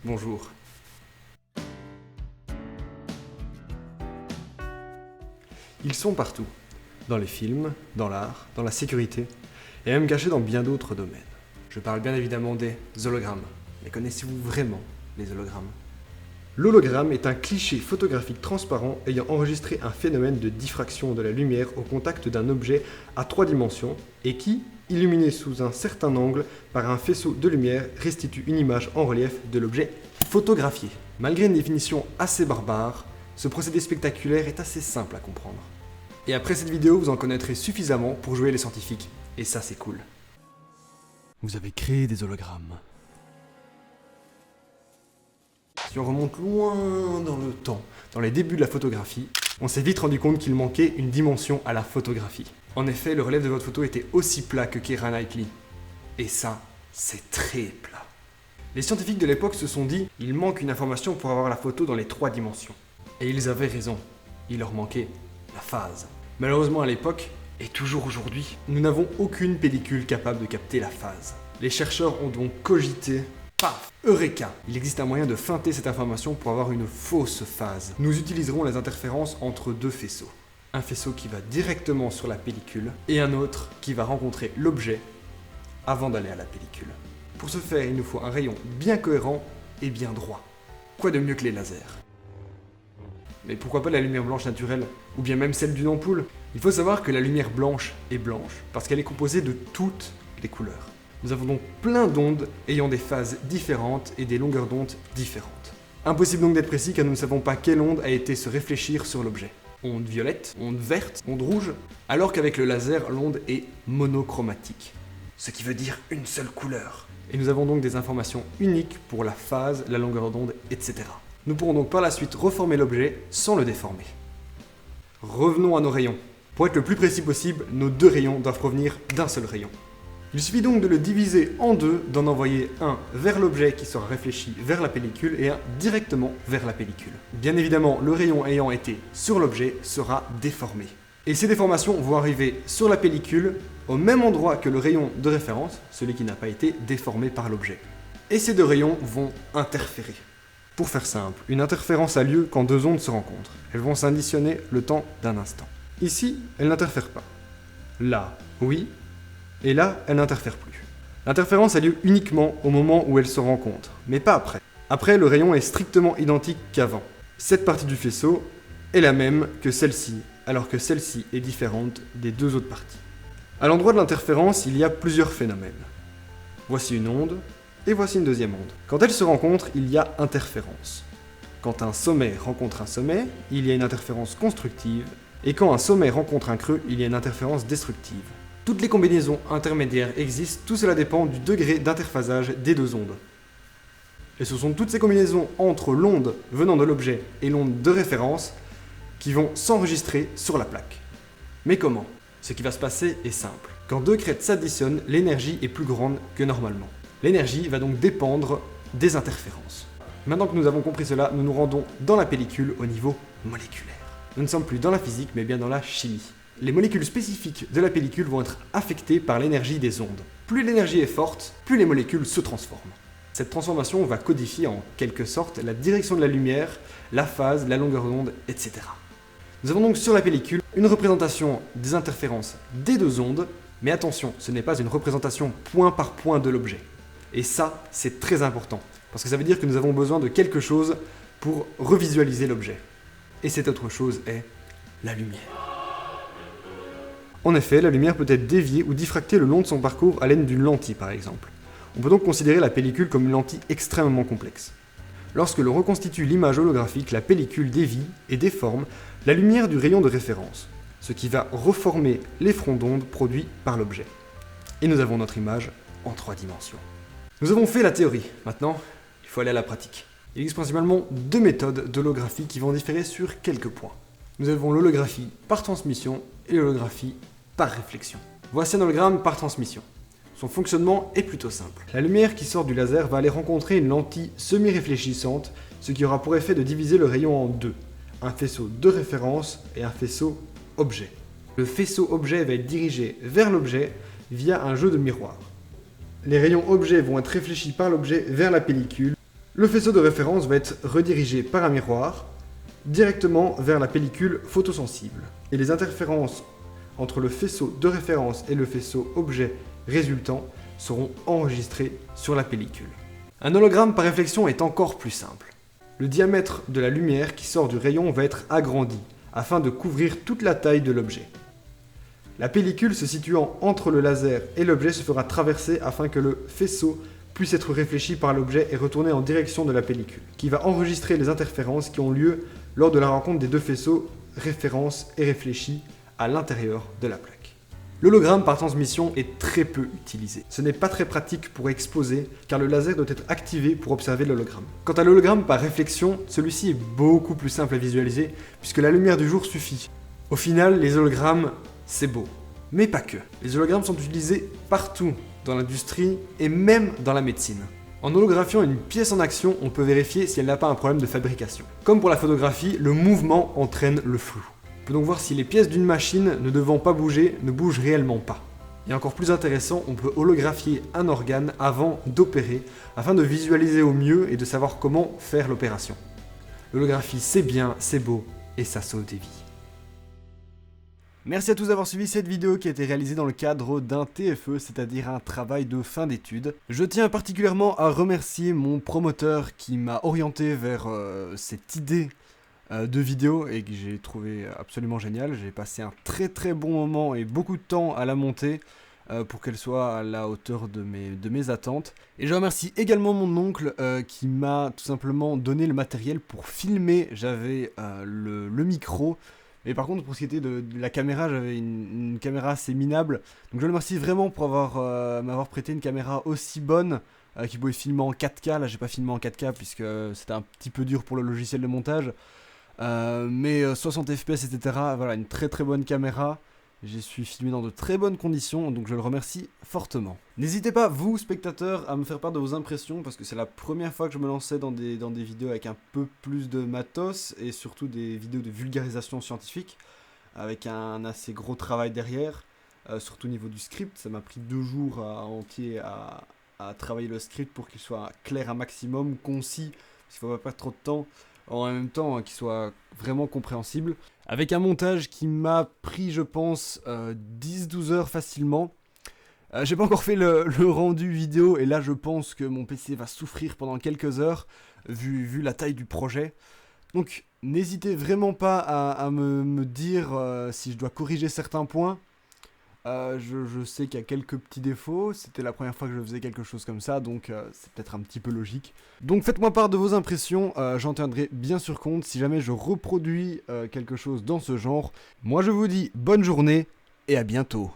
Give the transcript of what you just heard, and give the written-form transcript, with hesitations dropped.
Bonjour. Ils sont partout, dans les films, dans l'art, dans la sécurité, et même cachés dans bien d'autres domaines. Je parle bien évidemment des hologrammes. Mais connaissez-vous vraiment les hologrammes ? L'hologramme est un cliché photographique transparent ayant enregistré un phénomène de diffraction de la lumière au contact d'un objet à 3 dimensions et qui, illuminé sous un certain angle par un faisceau de lumière, restitue une image en relief de l'objet photographié. Malgré une définition assez barbare, ce procédé spectaculaire est assez simple à comprendre. Et après cette vidéo, vous en connaîtrez suffisamment pour jouer les scientifiques, et ça c'est cool. Vous avez créé des hologrammes. Si on remonte loin dans le temps, dans les débuts de la photographie, on s'est vite rendu compte qu'il manquait une dimension à la photographie. En effet, le relief de votre photo était aussi plat que Keira Knightley. Et ça, c'est très plat. Les scientifiques de l'époque se sont dit, il manque une information pour avoir la photo dans les 3 dimensions. Et ils avaient raison, il leur manquait la phase. Malheureusement à l'époque, et toujours aujourd'hui, nous n'avons aucune pellicule capable de capter la phase. Les chercheurs ont donc cogité. Paf! Eureka! Il existe un moyen de feinter cette information pour avoir une fausse phase. Nous utiliserons les interférences entre 2 faisceaux. Un faisceau qui va directement sur la pellicule et un autre qui va rencontrer l'objet avant d'aller à la pellicule. Pour ce faire, il nous faut un rayon bien cohérent et bien droit. Quoi de mieux que les lasers? Mais pourquoi pas la lumière blanche naturelle? Ou bien même celle d'une ampoule? Il faut savoir que la lumière blanche est blanche parce qu'elle est composée de toutes les couleurs. Nous avons donc plein d'ondes ayant des phases différentes et des longueurs d'onde différentes. Impossible donc d'être précis car nous ne savons pas quelle onde a été se réfléchir sur l'objet. Onde violette, onde verte, onde rouge, alors qu'avec le laser, l'onde est monochromatique. Ce qui veut dire une seule couleur. Et nous avons donc des informations uniques pour la phase, la longueur d'onde, etc. Nous pourrons donc par la suite reformer l'objet sans le déformer. Revenons à nos rayons. Pour être le plus précis possible, nos 2 rayons doivent provenir d'un seul rayon. Il suffit donc de le diviser en 2, d'en envoyer un vers l'objet qui sera réfléchi vers la pellicule et un directement vers la pellicule. Bien évidemment, le rayon ayant été sur l'objet sera déformé. Et ces déformations vont arriver sur la pellicule au même endroit que le rayon de référence, celui qui n'a pas été déformé par l'objet. Et ces 2 rayons vont interférer. Pour faire simple, une interférence a lieu quand 2 ondes se rencontrent. Elles vont s'additionner le temps d'un instant. Ici, elles n'interfèrent pas. Là, oui. Et là, elles n'interfèrent plus. L'interférence a lieu uniquement au moment où elles se rencontrent, mais pas après. Après, le rayon est strictement identique qu'avant. Cette partie du faisceau est la même que celle-ci, alors que celle-ci est différente des 2 autres parties. À l'endroit de l'interférence, il y a plusieurs phénomènes. Voici une onde, et voici une deuxième onde. Quand elles se rencontrent, il y a interférence. Quand un sommet rencontre un sommet, il y a une interférence constructive, et quand un sommet rencontre un creux, il y a une interférence destructive. Toutes les combinaisons intermédiaires existent, tout cela dépend du degré d'interphasage des 2 ondes. Et ce sont toutes ces combinaisons entre l'onde venant de l'objet et l'onde de référence qui vont s'enregistrer sur la plaque. Mais comment? Ce qui va se passer est simple. Quand 2 crêtes s'additionnent, l'énergie est plus grande que normalement. L'énergie va donc dépendre des interférences. Maintenant que nous avons compris cela, nous nous rendons dans la pellicule au niveau moléculaire. Nous ne sommes plus dans la physique, mais bien dans la chimie. Les molécules spécifiques de la pellicule vont être affectées par l'énergie des ondes. Plus l'énergie est forte, plus les molécules se transforment. Cette transformation va codifier en quelque sorte la direction de la lumière, la phase, la longueur d'onde, etc. Nous avons donc sur la pellicule une représentation des interférences des 2 ondes, mais attention, ce n'est pas une représentation point par point de l'objet. Et ça, c'est très important, parce que ça veut dire que nous avons besoin de quelque chose pour revisualiser l'objet. Et cette autre chose est la lumière. En effet, la lumière peut être déviée ou diffractée le long de son parcours à l'aide d'une lentille par exemple. On peut donc considérer la pellicule comme une lentille extrêmement complexe. Lorsque l'on reconstitue l'image holographique, la pellicule dévie et déforme la lumière du rayon de référence, ce qui va reformer les fronts d'onde produits par l'objet. Et nous avons notre image en 3 dimensions. Nous avons fait la théorie, maintenant il faut aller à la pratique. Il existe principalement 2 méthodes d'holographie qui vont différer sur quelques points. Nous avons l'holographie par transmission et l'holographie par réflexion. Voici un hologramme par transmission. Son fonctionnement est plutôt simple. La lumière qui sort du laser va aller rencontrer une lentille semi-réfléchissante, ce qui aura pour effet de diviser le rayon en 2, un faisceau de référence et un faisceau objet. Le faisceau objet va être dirigé vers l'objet via un jeu de miroirs. Les rayons objets vont être réfléchis par l'objet vers la pellicule. Le faisceau de référence va être redirigé par un miroir directement vers la pellicule photosensible. Et les interférences entre le faisceau de référence et le faisceau objet résultant seront enregistrées sur la pellicule. Un hologramme par réflexion est encore plus simple. Le diamètre de la lumière qui sort du rayon va être agrandi afin de couvrir toute la taille de l'objet. La pellicule se situant entre le laser et l'objet se fera traverser afin que le faisceau puisse être réfléchi par l'objet et retourner en direction de la pellicule, qui va enregistrer les interférences qui ont lieu lors de la rencontre des deux faisceaux référence et réfléchi à l'intérieur de la plaque. L'hologramme par transmission est très peu utilisé. Ce n'est pas très pratique pour exposer, car le laser doit être activé pour observer l'hologramme. Quant à l'hologramme par réflexion, celui-ci est beaucoup plus simple à visualiser, puisque la lumière du jour suffit. Au final, les hologrammes, c'est beau. Mais pas que. Les hologrammes sont utilisés partout, dans l'industrie et même dans la médecine. En holographiant une pièce en action, on peut vérifier si elle n'a pas un problème de fabrication. Comme pour la photographie, le mouvement entraîne le flou. On peut donc voir si les pièces d'une machine, ne devant pas bouger, ne bougent réellement pas. Et encore plus intéressant, on peut holographier un organe avant d'opérer, afin de visualiser au mieux et de savoir comment faire l'opération. L'holographie, c'est bien, c'est beau, et ça sauve des vies. Merci à tous d'avoir suivi cette vidéo qui a été réalisée dans le cadre d'un TFE, c'est-à-dire un travail de fin d'études. Je tiens particulièrement à remercier mon promoteur qui m'a orienté vers cette idée de vidéo et que j'ai trouvé absolument génial. J'ai passé un très bon moment et beaucoup de temps à la monter pour qu'elle soit à la hauteur de mes attentes. Et je remercie également mon oncle qui m'a tout simplement donné le matériel pour filmer. J'avais le micro. Et par contre, pour ce qui était de la caméra, j'avais une caméra assez minable. Donc je le remercie vraiment pour m'avoir prêté une caméra aussi bonne qui pouvait filmer en 4K. Là, j'ai pas filmé en 4K puisque c'était un petit peu dur pour le logiciel de montage. Mais 60 fps, etc. Voilà, une très bonne caméra. J'ai suis filmé dans de très bonnes conditions, donc je le remercie fortement. N'hésitez pas, vous, spectateurs, à me faire part de vos impressions, parce que c'est la première fois que je me lançais dans des vidéos avec un peu plus de matos, et surtout des vidéos de vulgarisation scientifique, avec un assez gros travail derrière, surtout au niveau du script. Ça m'a pris 2 jours entiers à travailler le script pour qu'il soit clair un maximum, concis, parce qu'il ne faut pas perdre trop de temps, en même temps qu'il soit vraiment compréhensible, avec un montage qui m'a pris, je pense, 10-12 heures facilement. J'ai pas encore fait le rendu vidéo, et là je pense que mon PC va souffrir pendant quelques heures, vu la taille du projet. Donc n'hésitez vraiment pas à me dire si je dois corriger certains points. Je sais qu'il y a quelques petits défauts, c'était la première fois que je faisais quelque chose comme ça, donc c'est peut-être un petit peu logique. Donc faites-moi part de vos impressions, j'en tiendrai bien sûr compte si jamais je reproduis quelque chose dans ce genre. Moi je vous dis bonne journée et à bientôt.